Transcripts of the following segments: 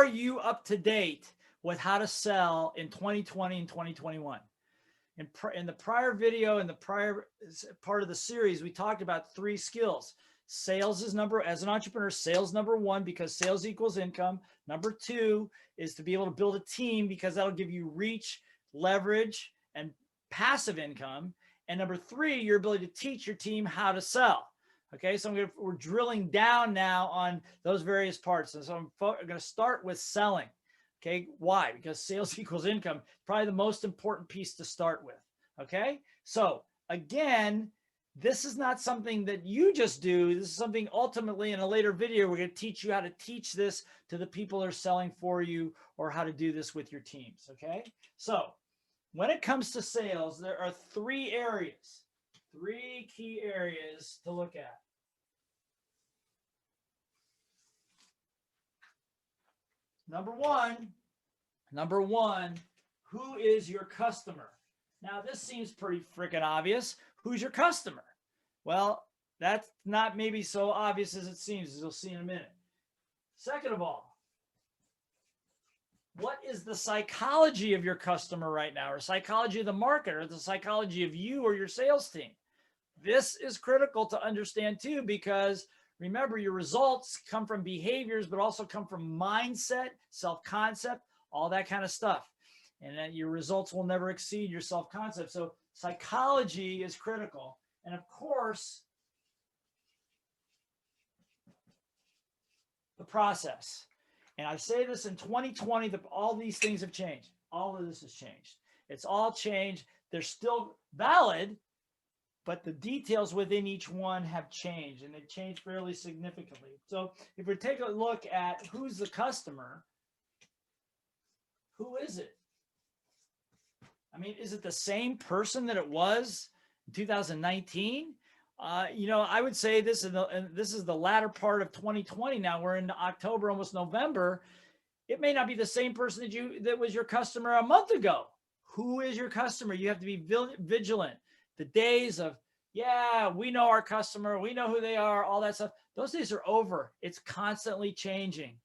you up to date with how to sell in 2020 and 2021? In the prior video, in the prior part of the series, we talked about 3 skills. Sales is as an entrepreneur, sales number 1, because sales equals income. Number 2 is to be able to build a team, because that'll give you reach, leverage, and passive income. And number 3, your ability to teach your team how to sell. Okay, so we're drilling down now on those various parts. And so I'm going to start with selling. Okay, why? Because sales equals income, probably the most important piece to start with. Okay, so again, this is not something that you just do. This is something ultimately in a later video, we're going to teach you how to teach this to the people that are selling for you, or how to do this with your teams. Okay, so when it comes to sales, there are 3 areas, 3 key areas to look at. Number one, who is your customer? Now, this seems pretty freaking obvious. Who's your customer? Well, that's not maybe so obvious as it seems, as you'll see in a minute. Second of all, what is the psychology of your customer right now, or psychology of the market, or the psychology of you or your sales team? This is critical to understand too, because remember, your results come from behaviors, but also come from mindset, self-concept, all that kind of stuff. And then your results will never exceed your self-concept. So psychology is critical. And of course, the process. And I say this in 2020, all these things have changed. All of this has changed. It's all changed. They're still valid, but the details within each one have changed, and they've changed fairly significantly. So if we take a look at who's the customer, who is it? I mean, is it the same person that it was in 2019? I would say this is the latter part of 2020. Now we're in October, almost November. It may not be the same person that was your customer a month ago. Who is your customer? You have to be vigilant. The days of, yeah, we know our customer, we know who they are, all that stuff, those days are over. It's constantly changing.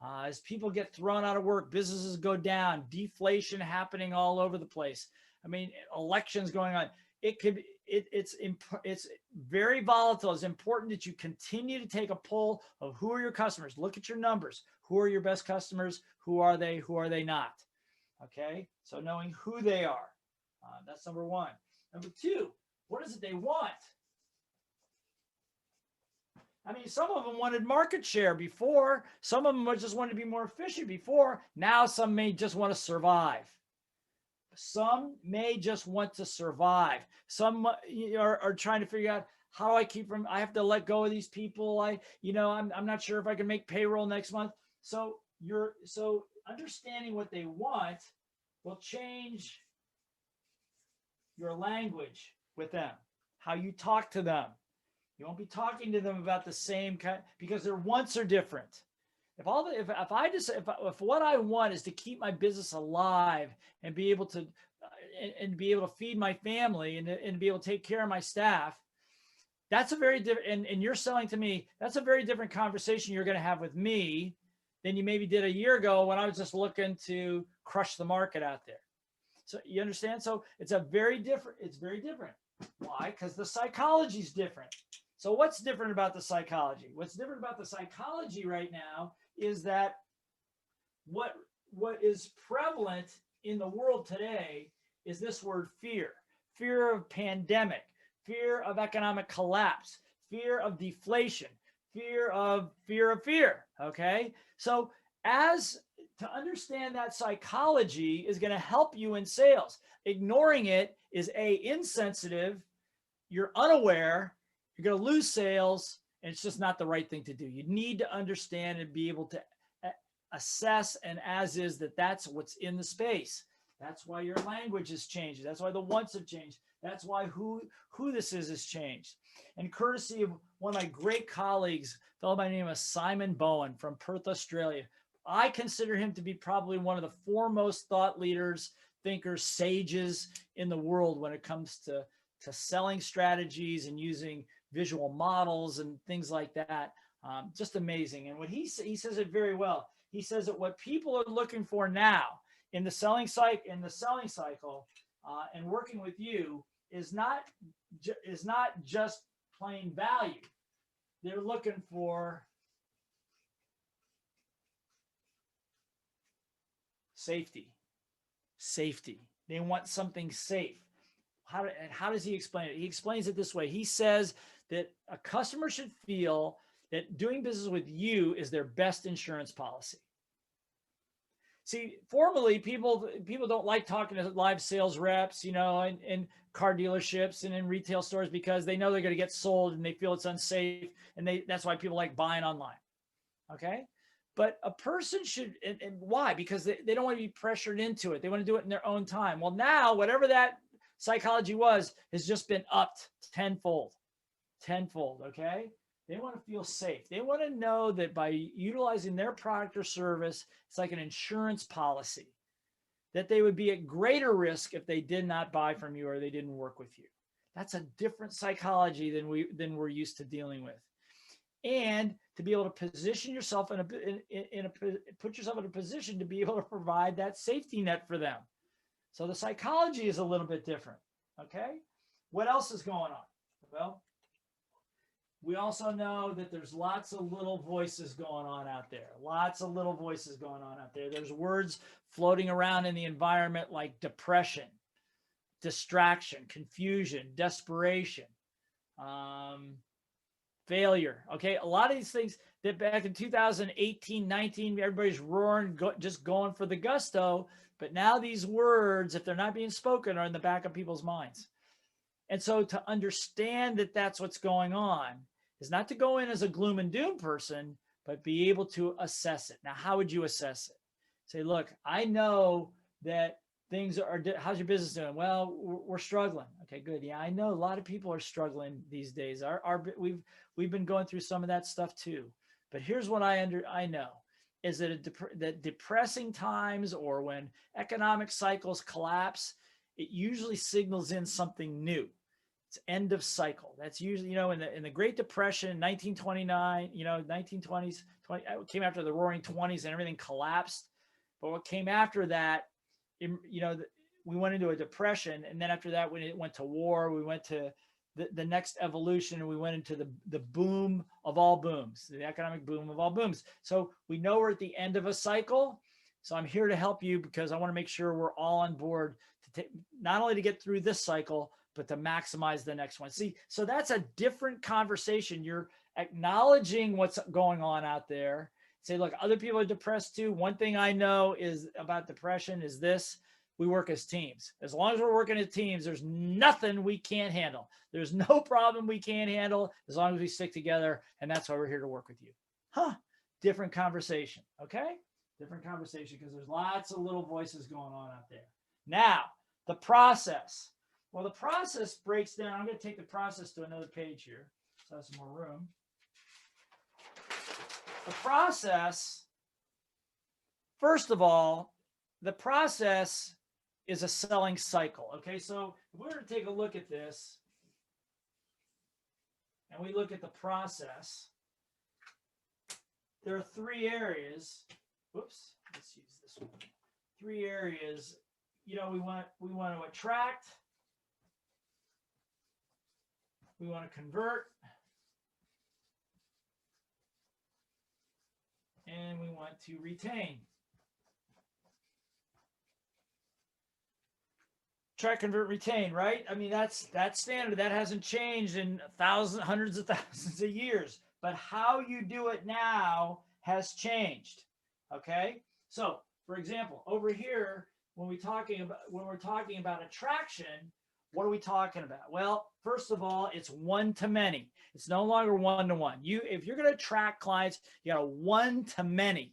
As people get thrown out of work, businesses go down, deflation happening all over the place. I mean, elections going on. It's very volatile. It's important that you continue to take a poll of who are your customers. Look at your numbers. Who are your best customers? Who are they? Who are they not? Okay, so knowing who they are. That's number 1. Number 2, what is it they want? I mean, some of them wanted market share before. Some of them just wanted to be more efficient before. Now some may just want to survive. Some may just want to survive. Some are trying to figure out, how do I keep from, I have to let go of these people. I'm not sure if I can make payroll next month. So understanding what they want will change your language with them, how you talk to them. You won't be talking to them about the same kind, because their wants are different. If what I want is to keep my business alive and be able to feed my family and be able to take care of my staff, that's a very different, and you're selling to me, that's a very different conversation you're going to have with me than you maybe did a year ago when I was just looking to crush the market out there. So you understand? So it's very different. Why? Because the psychology is different. So what's different about the psychology? What's different about the psychology right now is that what is prevalent in the world today is this word fear. Fear of pandemic, fear of economic collapse, fear of deflation, fear of fear. Okay? So to understand that psychology is going to help you in sales. Ignoring it is insensitive, you're unaware, you're going to lose sales, and it's just not the right thing to do. You need to understand and be able to assess, and that's what's in the space. That's why your language has changed. That's why the wants have changed. That's why who this is has changed. And courtesy of one of my great colleagues, a fellow by the name of Simon Bowen from Perth, Australia, I consider him to be probably one of the foremost thought leaders, thinkers, sages in the world when it comes to selling strategies and using visual models and things like that. Just amazing. And what he says it very well. he says that what people are looking for now in the selling cycle, and working with you is not just plain value. They're looking for safety. They want something safe. How does he explain it? He explains it this way. He says that a customer should feel that doing business with you is their best insurance policy. See, formally, people don't like talking to live sales reps, in car dealerships and in retail stores, because they know they're going to get sold and they feel it's unsafe, and that's why people like buying online. Okay, but a person should, and why? Because they don't want to be pressured into it. They want to do it in their own time. Well, now whatever that psychology was has just been upped tenfold. Okay. They want to feel safe. They want to know that by utilizing their product or service, it's like an insurance policy, that they would be at greater risk if they did not buy from you or they didn't work with you. That's a different psychology than we're used to dealing with. And to be able to position yourself put yourself in a position to be able to provide that safety net for them. So the psychology is a little bit different. Okay. What else is going on? Well, we also know that there's lots of little voices going on out there. There's words floating around in the environment like depression, distraction, confusion, desperation, failure. Okay, a lot of these things that back in 2018, 19, everybody's roaring, just going for the gusto. But now these words, if they're not being spoken, are in the back of people's minds. And so to understand that that's what's going on is not to go in as a gloom and doom person, but be able to assess it. Now, how would you assess it? Say, look, I know that things are, how's your business doing? Well, we're struggling. Okay, good. Yeah, I know a lot of people are struggling these days. We've been going through some of that stuff too. But here's what I know is that depressing times, or when economic cycles collapse, it usually signals in something new. It's end of cycle. That's usually, in the Great Depression, 1929, 1920s, came after the Roaring 20s and everything collapsed. But what came after that, we went into a depression, and then after that, when it went to war, we went to the next evolution, and we went into the boom of all booms, the economic boom of all booms. So we know we're at the end of a cycle. So I'm here to help you because I want to make sure we're all on board to not only to get through this cycle, but to maximize the next one. See, so that's a different conversation. You're acknowledging what's going on out there. Say, look, other people are depressed too. One thing I know is about depression is this: we work as teams. As long as we're working as teams, there's nothing we can't handle. There's no problem we can't handle as long as we stick together. And that's why we're here to work with you. Different conversation. Okay. Different conversation, because there's lots of little voices going on out there. Now, the process. Well, the process breaks down. I'm going to take the process to another page here, so I have some more room. The process, first of all, the process is a selling cycle. Okay, so if we were to take a look at this, and we look at the process, there are three areas. Whoops, let's use this one. Three areas. We want to attract. We want to convert, and we want to retain. Attract, convert, retain, right? I mean, that's standard. That hasn't changed in hundreds of thousands of years. But how you do it now has changed. Okay? So, for example, over here, when we're talking about attraction, what are we talking about? Well, first of all, it's one-to-many. It's no longer one-to-one. If you're going to attract clients, you got a one-to-many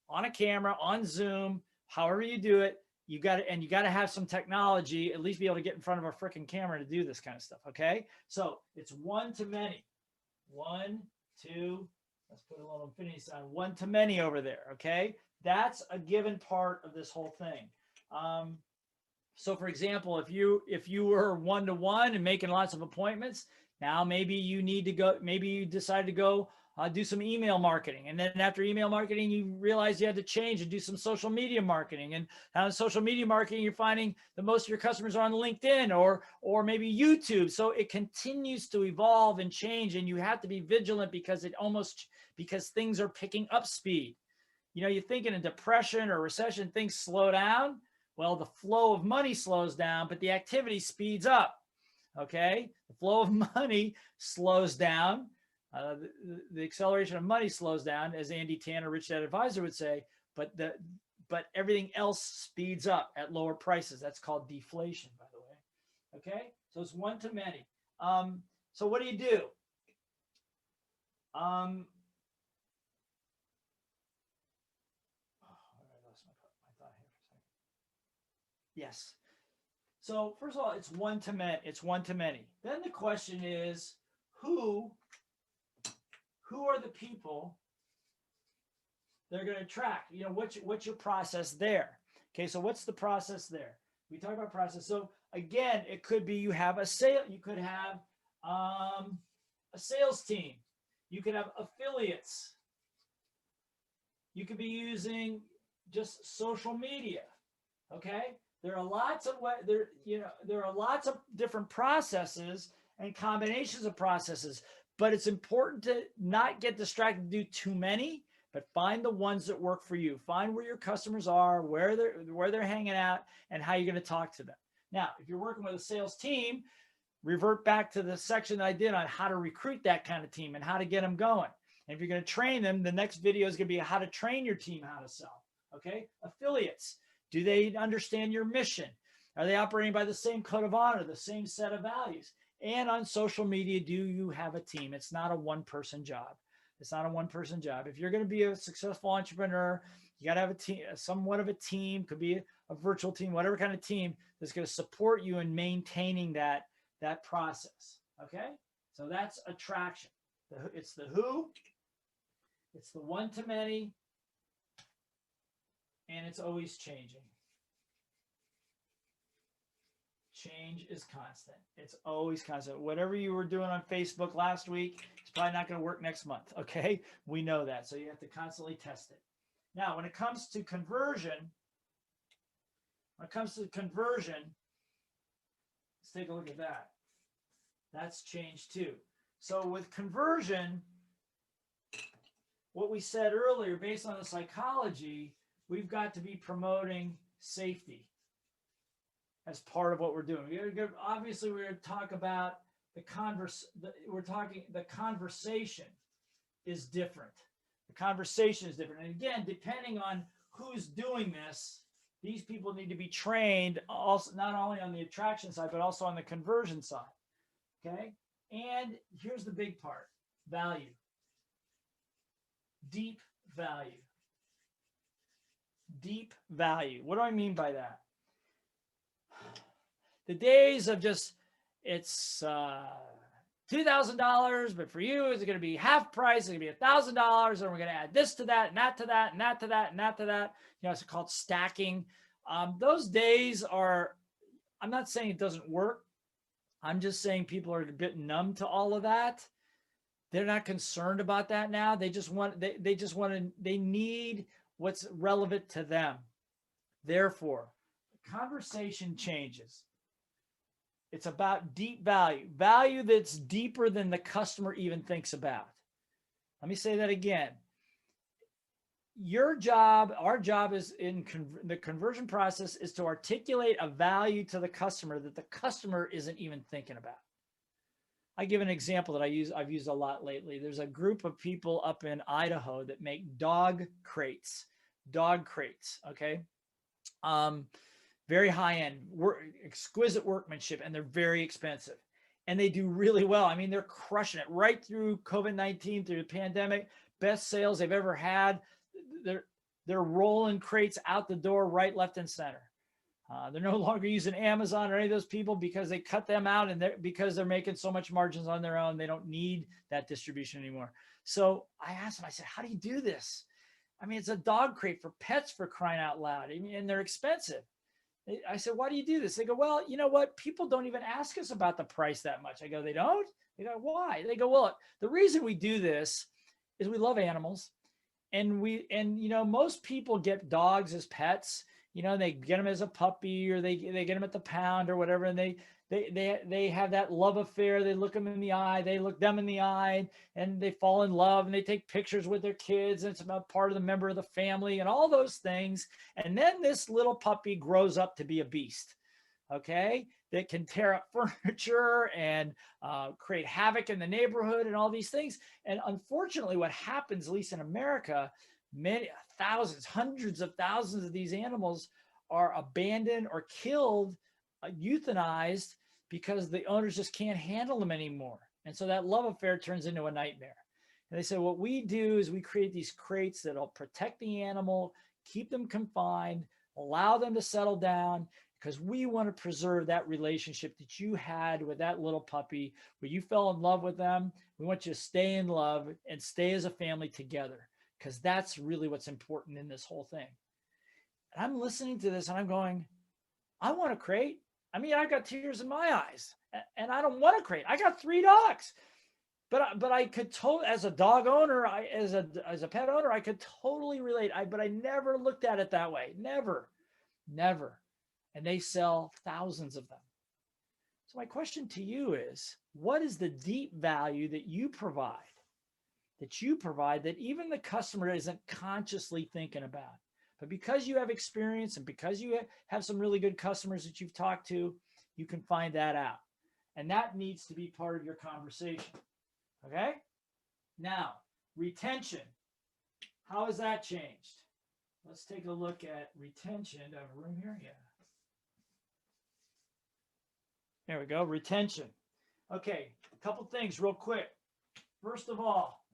on a camera, on Zoom, however you do it. You got to have some technology, at least be able to get in front of a freaking camera to do this kind of stuff. Okay, so it's one-to-many. 1, 2. Let's put a little infinity sign. One-to-many over there. Okay, that's a given part of this whole thing. So for example, if you were one-to-one and making lots of appointments, now maybe you need to go, maybe you decide to go do some email marketing. And then after email marketing, you realize you had to change and do some social media marketing. And on social media marketing, you're finding that most of your customers are on LinkedIn or maybe YouTube. So it continues to evolve and change, and you have to be vigilant because things are picking up speed. You know, you think in a depression or recession, things slow down. Well, the flow of money slows down, but the activity speeds up. Okay, the flow of money slows down. The acceleration of money slows down, as Andy Tanner, Rich Dad Advisor, would say, but everything else speeds up at lower prices. That's called deflation, by the way. Okay, so it's one to many. So what do you do? I lost my thought here for a second. Yes. So first of all, it's one to many. It's one to many. Then the question is, who are the people they're going to attract? You know, what's your process there? Okay, so what's the process there? We talk about process. So again, it could be you have a sale. You could have a sales team. You could have affiliates. You could be using just social media. Okay. There are lots of different processes and combinations of processes, but it's important to not get distracted, do too many, but find the ones that work for you. Find where your customers are, where they're hanging out, and how you're going to talk to them. Now, if you're working with a sales team, revert back to the section that I did on how to recruit that kind of team and how to get them going. And if you're going to train them, the next video is going to be how to train your team how to sell. Okay, affiliates. Do they understand your mission? Are they operating by the same code of honor, the same set of values? And on social media, do you have a team? It's not a one-person job. It's not a one-person job. If you're going to be a successful entrepreneur, you got to have a team, somewhat of a team, could be a virtual team, whatever kind of team that's going to support you in maintaining that process. Okay? So that's attraction. It's the who, it's the one to many, and it's always changing. Change is constant. It's always constant. Whatever you were doing on Facebook last week, it's probably not going to work next month. Okay? We know that. So you have to constantly test it. Now, when it comes to conversion, let's take a look at that. That's changed too. So with conversion, what we said earlier, based on the psychology, we've got to be promoting safety as part of what we're doing. Obviously, we're going to talk about the conversation is different. The conversation is different. And again, depending on who's doing this, these people need to be trained also not only on the attraction side, but also on the conversion side. Okay? And here's the big part: value. Deep value. Deep value. What do I mean by that? The days of just, it's $2,000, but for you, it's going to be half price. It's going to be $1,000, and we're going to add this to that, and that to that, and that to that, and that to that. You know, it's called stacking. Those days are, I'm not saying it doesn't work. I'm just saying people are a bit numb to all of that. They're not concerned about that now. They need what's relevant to them. Therefore, the conversation changes. It's about deep value, value that's deeper than the customer even thinks about. Let me say that again. Your job, our job is in the conversion process is to articulate a value to the customer that the customer isn't even thinking about. I give an example that I've used a lot lately. There's a group of people up in Idaho that make dog crates, okay? Very high-end, exquisite workmanship, and they're very expensive. And they do really well. I mean, they're crushing it right through COVID-19, through the pandemic. Best sales they've ever had. They're rolling crates out the door, right, left, and center. They're no longer using Amazon or any of those people because they cut them out, and because they're making so much margins on their own, they don't need that distribution anymore. So I asked them, I said, how do you do this? I mean, it's a dog crate for pets, for crying out loud. I mean, and they're expensive. I said, why do you do this? They go, well, you know what? People don't even ask us about the price that much. I go, they don't? They go, why? They go, well, the reason we do this is we love animals, and most people get dogs as pets. They get them as a puppy, or they get them at the pound or whatever, and they have that love affair. They look them in the eye, they look them in the eye, and they fall in love, and they take pictures with their kids, and it's about part of the member of the family and all those things. And then this little puppy grows up to be a beast, okay, that can tear up furniture and create havoc in the neighborhood and all these things. And unfortunately, what happens, at least in America, many thousands, hundreds of thousands of these animals are abandoned or killed, euthanized, because the owners just can't handle them anymore. And so that love affair turns into a nightmare. And they say, what we do is we create these crates that'll protect the animal, keep them confined, allow them to settle down, because we want to preserve that relationship that you had with that little puppy, where you fell in love with them. We want you to stay in love and stay as a family together, because that's really what's important in this whole thing. And I'm listening to this and I'm going, I want to crate. I mean, I got tears in my eyes, and I don't want to crate. I got 3 dogs, but I could totally, as a dog owner, as a pet owner, I could totally relate. But I never looked at it that way. Never. And they sell thousands of them. So my question to you is, what is the deep value that you provide that even the customer isn't consciously thinking about? But because you have experience, and because you have some really good customers that you've talked to, you can find that out. And that needs to be part of your conversation. Okay? Now, retention. How has that changed? Let's take a look at retention. Do I have a room here? Yeah. There we go, retention. Okay, a couple things real quick. First of all,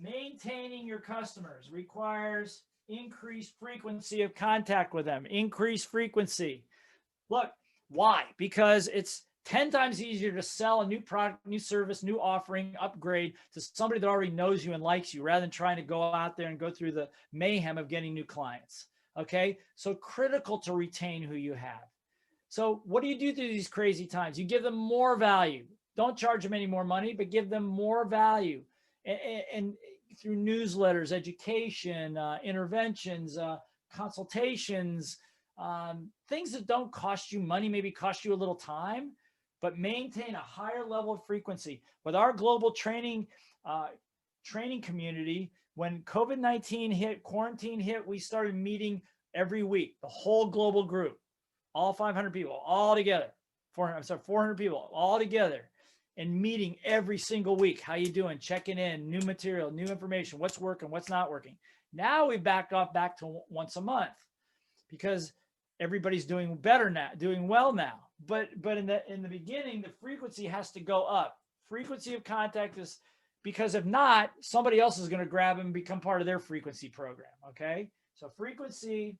maintaining your customers requires increased frequency of contact with them. Increased frequency. Look, why? Because it's 10 times easier to sell a new product, new service, new offering, upgrade to somebody that already knows you and likes you, rather than trying to go out there and go through the mayhem of getting new clients. Okay, so critical to retain who you have. So what do you do through these crazy times? You give them more value. Don't charge them any more money, but give them more value. And through newsletters, education, interventions, consultations, things that don't cost you money, maybe cost you a little time, but maintain a higher level of frequency. With our global training community, when COVID-19 hit, quarantine hit, we started meeting every week, the whole global group. All 500 people, all together. 400 people, all together, and meeting every single week. How you doing? Checking in, new material, new information, what's working, what's not working. Now we backed off back to once a month, because everybody's doing better now, doing well now. But in the beginning, the frequency has to go up. Frequency of contact is, because if not, somebody else is going to grab them and become part of their frequency program. Okay, so frequency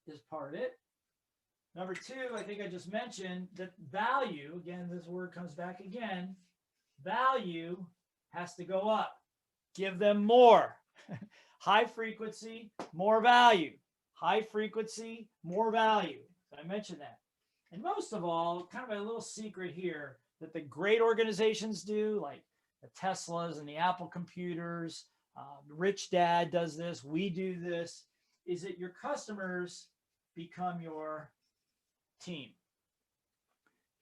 is part of it. Number 2, I think I just mentioned that value, again, this word comes back again, value has to go up. Give them more. High frequency, more value. High frequency, more value. So I mentioned that. And most of all, kind of a little secret here that the great organizations do, like the Teslas and the Apple computers, Rich Dad does this, we do this, is that your customers become your team.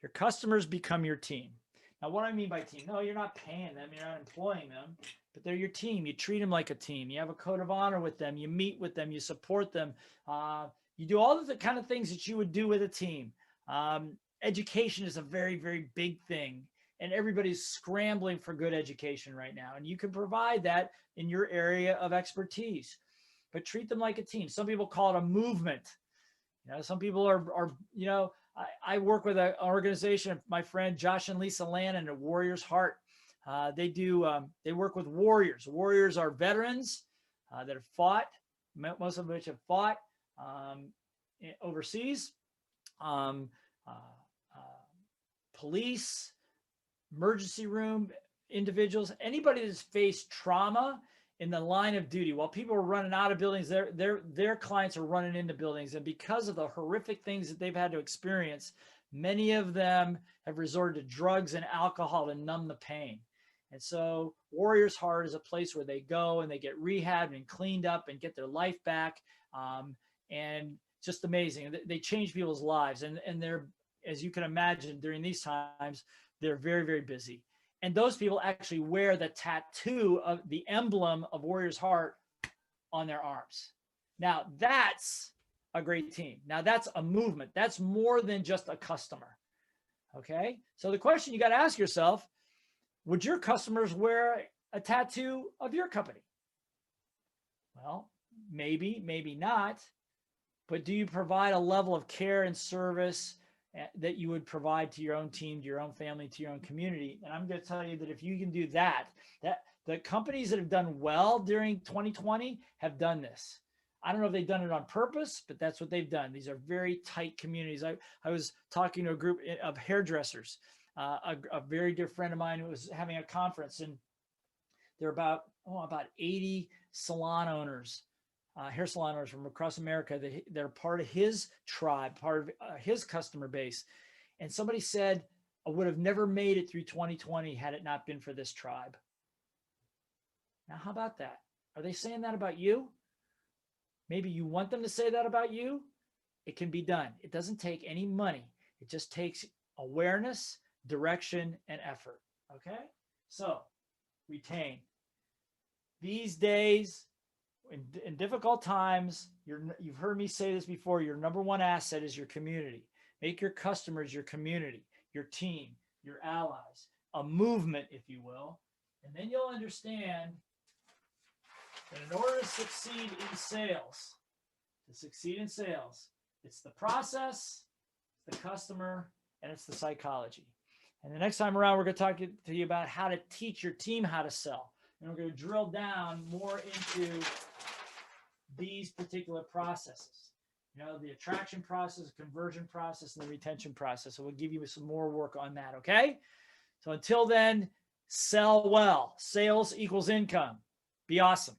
Your customers become your team. Now, what do I mean by team? No, you're not paying them, you're not employing them, but they're your team. You treat them like a team. You have a code of honor with them. You meet with them. You support them. You do all of the kind of things that you would do with a team. Education is a very, very big thing, and everybody's scrambling for good education right now, and you can provide that in your area of expertise, but treat them like a team. Some people call it a movement. Some people are I work with an organization, my friend Josh and Lisa Lannon at Warrior's Heart. They work with warriors. Warriors are veterans that have fought, most of which have fought overseas, police, emergency room individuals, anybody that's faced trauma in the line of duty. While people are running out of buildings, their clients are running into buildings. And because of the horrific things that they've had to experience, many of them have resorted to drugs and alcohol to numb the pain. And so Warriors Heart is a place where they go and they get rehabbed and cleaned up and get their life back. And just amazing. They change people's lives. And they're, as you can imagine, during these times, they're very, very busy. And those people actually wear the tattoo of the emblem of Warriors Heart on their arms. Now, that's a great team. Now, that's a movement. That's more than just a customer. Okay? So the question you got to ask yourself, would your customers wear a tattoo of your company? Well, maybe, maybe not. But do you provide a level of care and service that you would provide to your own team, to your own family, to your own community? And I'm going to tell you that if you can do that, the companies that have done well during 2020 have done this. I don't know if they've done it on purpose, but that's what they've done. These are very tight communities. I was talking to a group of hairdressers. A very dear friend of mine who was having a conference, and there are about 80 salon owners, hair salon owners from across America. They're part of his tribe, part of his customer base. And somebody said, I would have never made it through 2020 had it not been for this tribe. Now, how about that? Are they saying that about you? Maybe you want them to say that about you. It can be done. It doesn't take any money. It just takes awareness, direction, and effort. Okay? So, retain. These days, in difficult times, you've heard me say this before, your number one asset is your community. Make your customers your community, your team, your allies, a movement, if you will. And then you'll understand that in order to succeed in sales, it's the process, it's the customer, and it's the psychology. And the next time around, we're going to talk to you about how to teach your team how to sell. And we're going to drill down more into these particular processes. You know, the attraction process, conversion process, and the retention process. So we'll give you some more work on that, okay? So until then, sell well. Sales equals income. Be awesome.